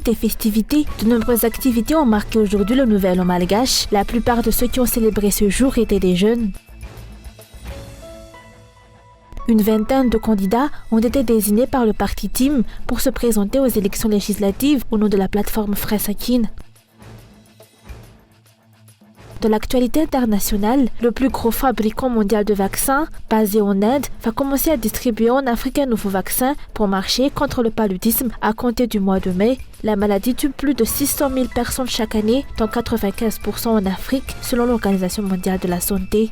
rites et festivités, de nombreuses activités ont marqué aujourd'hui le Nouvel An malgache. La plupart de ceux qui ont célébré ce jour étaient des jeunes. Une vingtaine de candidats ont été désignés par le parti Team pour se présenter aux élections législatives au nom de la plateforme Fresakin. De l'actualité internationale, le plus gros fabricant mondial de vaccins, basé en Inde, va commencer à distribuer en Afrique un nouveau vaccin pour marcher contre le paludisme à compter du mois de mai. La maladie tue plus de 600 000 personnes chaque année, dont 95% en Afrique, selon l'Organisation mondiale de la santé.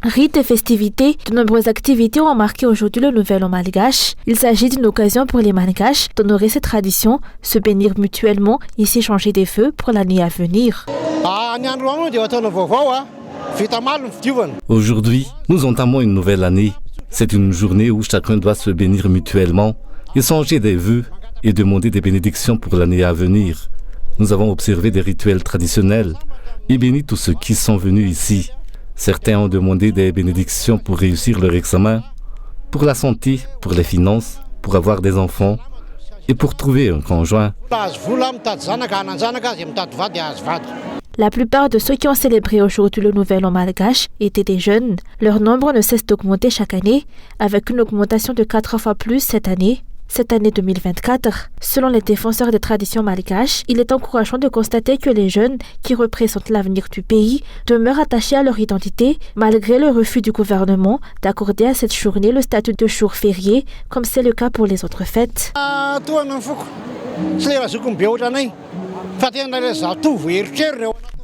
Rites et festivités, de nombreuses activités ont marqué aujourd'hui le Nouvel An malgache. Il s'agit d'une occasion pour les malgaches d'honorer ces traditions, se bénir mutuellement et s'échanger des vœux pour l'année à venir. Aujourd'hui, nous entamons une nouvelle année. C'est une journée où chacun doit se bénir mutuellement, échanger des vœux et demander des bénédictions pour l'année à venir. Nous avons observé des rituels traditionnels et béni tous ceux qui sont venus ici. Certains ont demandé des bénédictions pour réussir leur examen, pour la santé, pour les finances, pour avoir des enfants et pour trouver un conjoint. La plupart de ceux qui ont célébré aujourd'hui le Nouvel An malgache étaient des jeunes. Leur nombre ne cesse d'augmenter chaque année, avec une augmentation de 4 fois plus cette année 2024. Selon les défenseurs des traditions malgaches, il est encourageant de constater que les jeunes, qui représentent l'avenir du pays, demeurent attachés à leur identité, malgré le refus du gouvernement d'accorder à cette journée le statut de jour férié, comme c'est le cas pour les autres fêtes.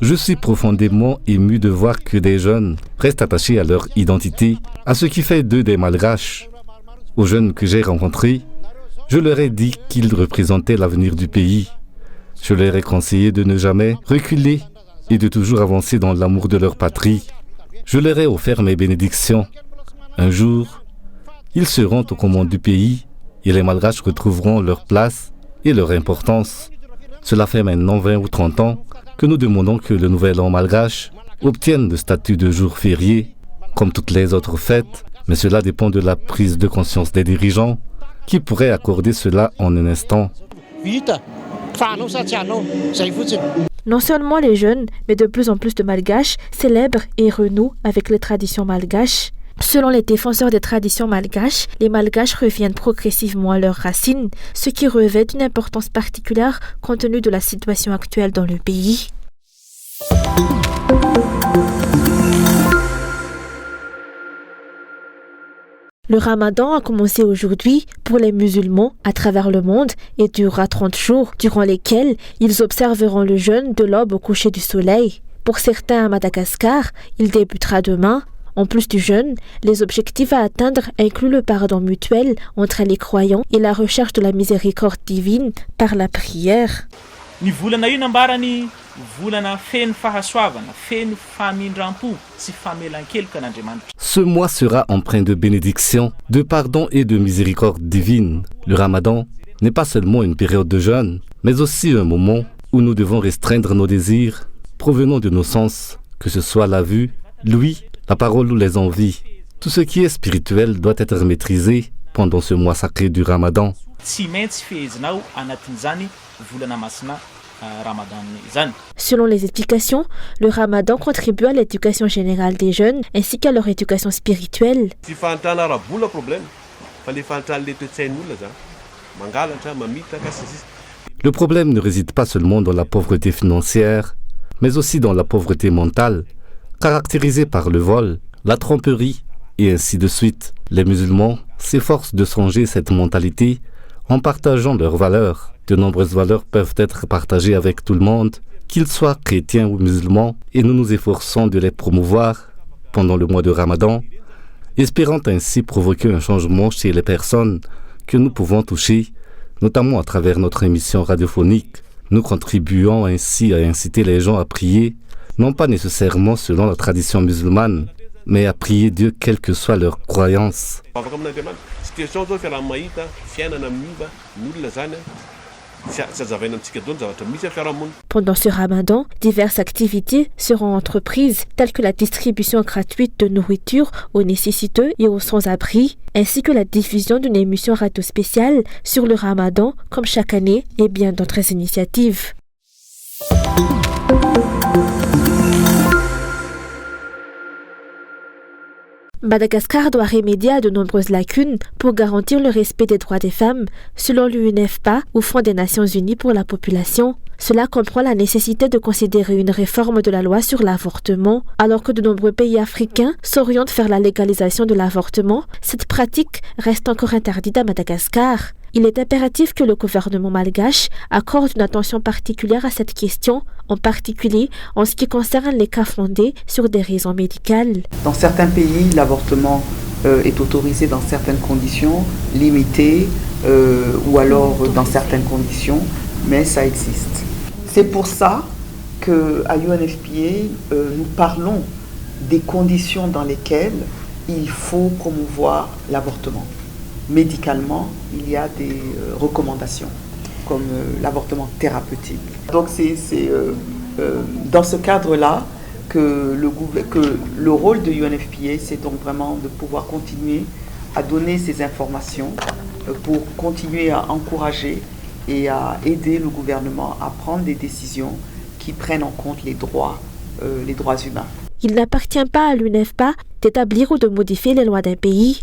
Je suis profondément ému de voir que des jeunes restent attachés à leur identité, à ce qui fait d'eux des malgaches. Aux jeunes que j'ai rencontrés, je leur ai dit qu'ils représentaient l'avenir du pays. Je leur ai conseillé de ne jamais reculer et de toujours avancer dans l'amour de leur patrie. Je leur ai offert mes bénédictions. Un jour, ils seront aux commandes du pays et les malgaches retrouveront leur place et leur importance. Cela fait maintenant 20 ou 30 ans que nous demandons que le Nouvel An malgache obtienne le statut de jour férié, comme toutes les autres fêtes, mais cela dépend de la prise de conscience des dirigeants qui pourraient accorder cela en un instant. Non seulement les jeunes, mais de plus en plus de malgaches célèbrent et renouent avec les traditions malgaches. Selon les défenseurs des traditions malgaches, les malgaches reviennent progressivement à leurs racines, ce qui revêt une importance particulière compte tenu de la situation actuelle dans le pays. Le Ramadan a commencé aujourd'hui pour les musulmans à travers le monde et durera 30 jours, durant lesquels ils observeront le jeûne de l'aube au coucher du soleil. Pour certains à Madagascar, il débutera demain. En plus du jeûne, les objectifs à atteindre incluent le pardon mutuel entre les croyants et la recherche de la miséricorde divine par la prière. Ce mois sera empreint de bénédiction, de pardon et de miséricorde divine. Le Ramadan n'est pas seulement une période de jeûne, mais aussi un moment où nous devons restreindre nos désirs provenant de nos sens, que ce soit la vue, l'ouïe, la parole ou les envies. Tout ce qui est spirituel doit être maîtrisé pendant ce mois sacré du Ramadan. Selon les explications, le Ramadan contribue à l'éducation générale des jeunes ainsi qu'à leur éducation spirituelle. Le problème ne réside pas seulement dans la pauvreté financière, mais aussi dans la pauvreté mentale, caractérisée par le vol, la tromperie et ainsi de suite. Les musulmans s'efforcent de changer cette mentalité en partageant leurs valeurs. De nombreuses valeurs peuvent être partagées avec tout le monde, qu'ils soient chrétiens ou musulmans, et nous nous efforçons de les promouvoir pendant le mois de Ramadan, espérant ainsi provoquer un changement chez les personnes que nous pouvons toucher, notamment à travers notre émission radiophonique. Nous contribuons ainsi à inciter les gens à prier, non pas nécessairement selon la tradition musulmane, mais à prier Dieu quelle que soit leur croyance. Pendant ce ramadan, diverses activités seront entreprises, telles que la distribution gratuite de nourriture aux nécessiteux et aux sans-abri, ainsi que la diffusion d'une émission radio spéciale sur le ramadan, comme chaque année, et bien d'autres initiatives. Madagascar doit remédier à de nombreuses lacunes pour garantir le respect des droits des femmes, selon l'UNFPA ou Fonds des Nations Unies pour la population. Cela comprend la nécessité de considérer une réforme de la loi sur l'avortement. Alors que de nombreux pays africains s'orientent vers la légalisation de l'avortement, cette pratique reste encore interdite à Madagascar. Il est impératif que le gouvernement malgache accorde une attention particulière à cette question, en particulier en ce qui concerne les cas fondés sur des raisons médicales. Dans certains pays, l'avortement est autorisé dans certaines conditions, limitées ou alors dans certaines conditions, mais ça existe. C'est pour ça qu'à UNFPA, nous parlons des conditions dans lesquelles il faut promouvoir l'avortement. Médicalement, il y a des recommandations, comme l'avortement thérapeutique. Donc c'est dans ce cadre-là que le rôle de UNFPA, c'est donc vraiment de pouvoir continuer à donner ces informations pour continuer à encourager et à aider le gouvernement à prendre des décisions qui prennent en compte les droits humains. Il n'appartient pas à l'UNFPA d'établir ou de modifier les lois d'un pays.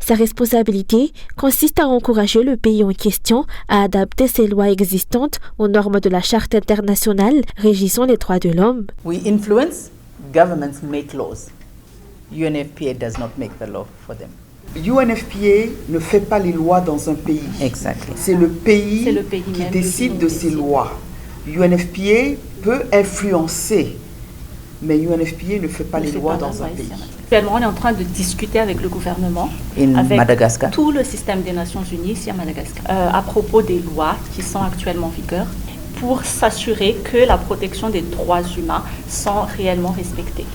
Sa responsabilité consiste à encourager le pays en question à adapter ses lois existantes aux normes de la Charte internationale régissant les droits de l'homme. We influence, governments make laws. UNFPA does not make the law for them. UNFPA ne fait pas les lois dans un pays. Exactly. C'est le pays qui décide de ses lois. UNFPA peut influencer, mais UNFPA ne fait pas les lois dans un pays. Actuellement, on est en train de discuter avec le gouvernement, avec Madagascar. Tout le système des Nations Unies ici à Madagascar, à propos des lois qui sont actuellement en vigueur, pour s'assurer que la protection des droits humains sont réellement respectées.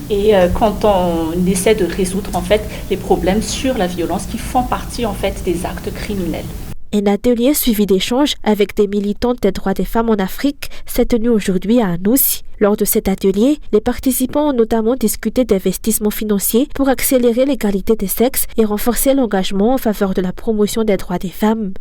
Et quand on essaie de résoudre en fait les problèmes sur la violence qui font partie en fait des actes criminels. Un atelier suivi d'échanges avec des militantes des droits des femmes en Afrique s'est tenu aujourd'hui à Anoussi. Lors de cet atelier, les participants ont notamment discuté d'investissements financiers pour accélérer l'égalité des sexes et renforcer l'engagement en faveur de la promotion des droits des femmes.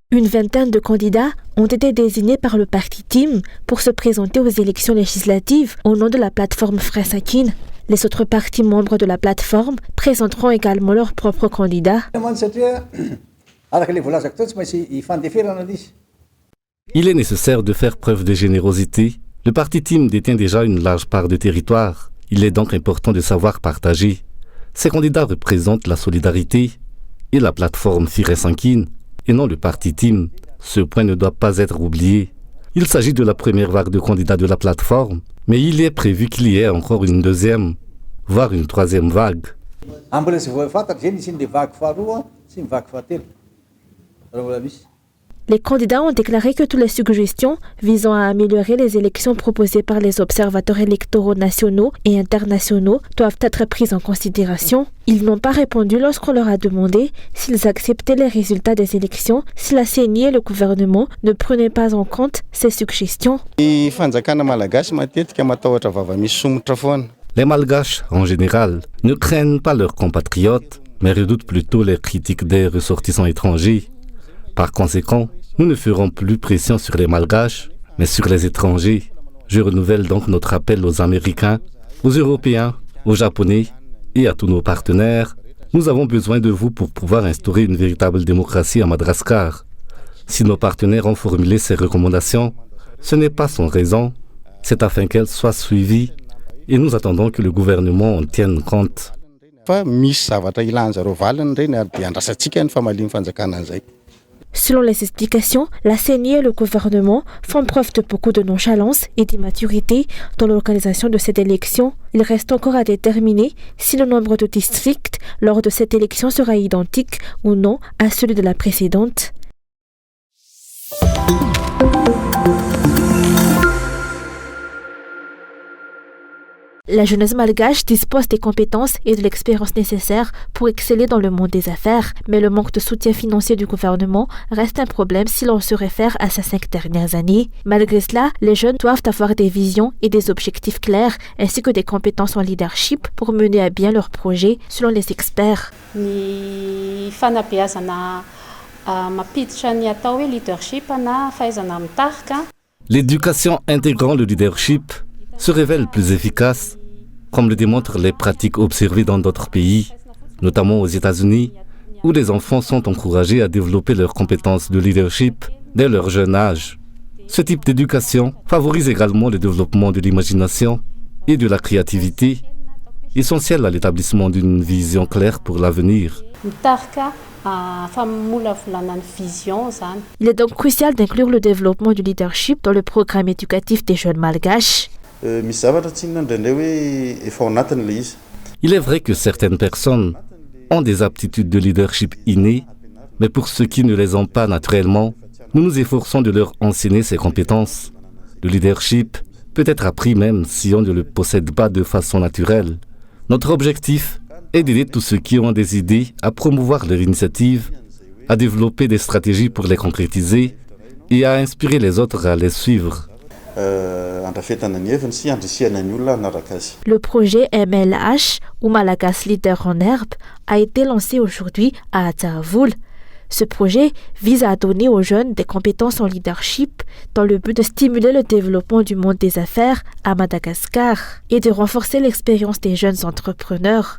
Une vingtaine de candidats ont été désignés par le parti Team pour se présenter aux élections législatives au nom de la plateforme Fresakin. Les autres partis membres de la plateforme présenteront également leurs propres candidats. Il est nécessaire de faire preuve de générosité. Le parti Team détient déjà une large part de territoire. Il est donc important de savoir partager. Ces candidats représentent la solidarité et la plateforme Fresakin, et non le parti Team. Ce point ne doit pas être oublié. Il s'agit de la première vague de candidats de la plateforme, mais il est prévu qu'il y ait encore une deuxième, voire une troisième vague. Les candidats ont déclaré que toutes les suggestions visant à améliorer les élections proposées par les observateurs électoraux nationaux et internationaux doivent être prises en considération. Ils n'ont pas répondu lorsqu'on leur a demandé s'ils acceptaient les résultats des élections si la CENI et le gouvernement ne prenaient pas en compte ces suggestions. Les Malgaches, en général, ne craignent pas leurs compatriotes, mais redoutent plutôt les critiques des ressortissants étrangers. Par conséquent, nous ne ferons plus pression sur les Malgaches, mais sur les étrangers. Je renouvelle donc notre appel aux Américains, aux Européens, aux Japonais et à tous nos partenaires. Nous avons besoin de vous pour pouvoir instaurer une véritable démocratie à Madagascar. Si nos partenaires ont formulé ces recommandations, ce n'est pas sans raison, c'est afin qu'elles soient suivies et nous attendons que le gouvernement en tienne compte. Selon les explications, la CENI et le gouvernement font preuve de beaucoup de nonchalance et d'immaturité dans l'organisation de cette élection. Il reste encore à déterminer si le nombre de districts lors de cette élection sera identique ou non à celui de la précédente. La jeunesse malgache dispose des compétences et de l'expérience nécessaires pour exceller dans le monde des affaires, mais le manque de soutien financier du gouvernement reste un problème si l'on se réfère à ces 5 dernières années. Malgré cela, les jeunes doivent avoir des visions et des objectifs clairs, ainsi que des compétences en leadership pour mener à bien leurs projets, selon les experts. L'éducation intégrant le leadership se révèle plus efficace, comme le démontrent les pratiques observées dans d'autres pays, notamment aux États-Unis, où les enfants sont encouragés à développer leurs compétences de leadership dès leur jeune âge. Ce type d'éducation favorise également le développement de l'imagination et de la créativité, essentiel à l'établissement d'une vision claire pour l'avenir. Il est donc crucial d'inclure le développement du leadership dans le programme éducatif des jeunes malgaches. Il est vrai que certaines personnes ont des aptitudes de leadership innées, mais pour ceux qui ne les ont pas naturellement, nous nous efforçons de leur enseigner ces compétences. Le leadership peut être appris même si on ne le possède pas de façon naturelle. Notre objectif est d'aider tous ceux qui ont des idées à promouvoir leur initiative, à développer des stratégies pour les concrétiser et à inspirer les autres à les suivre. Le projet MLH, ou Malagas Leader en herbe, a été lancé aujourd'hui à Atavoul. Ce projet vise à donner aux jeunes des compétences en leadership dans le but de stimuler le développement du monde des affaires à Madagascar et de renforcer l'expérience des jeunes entrepreneurs.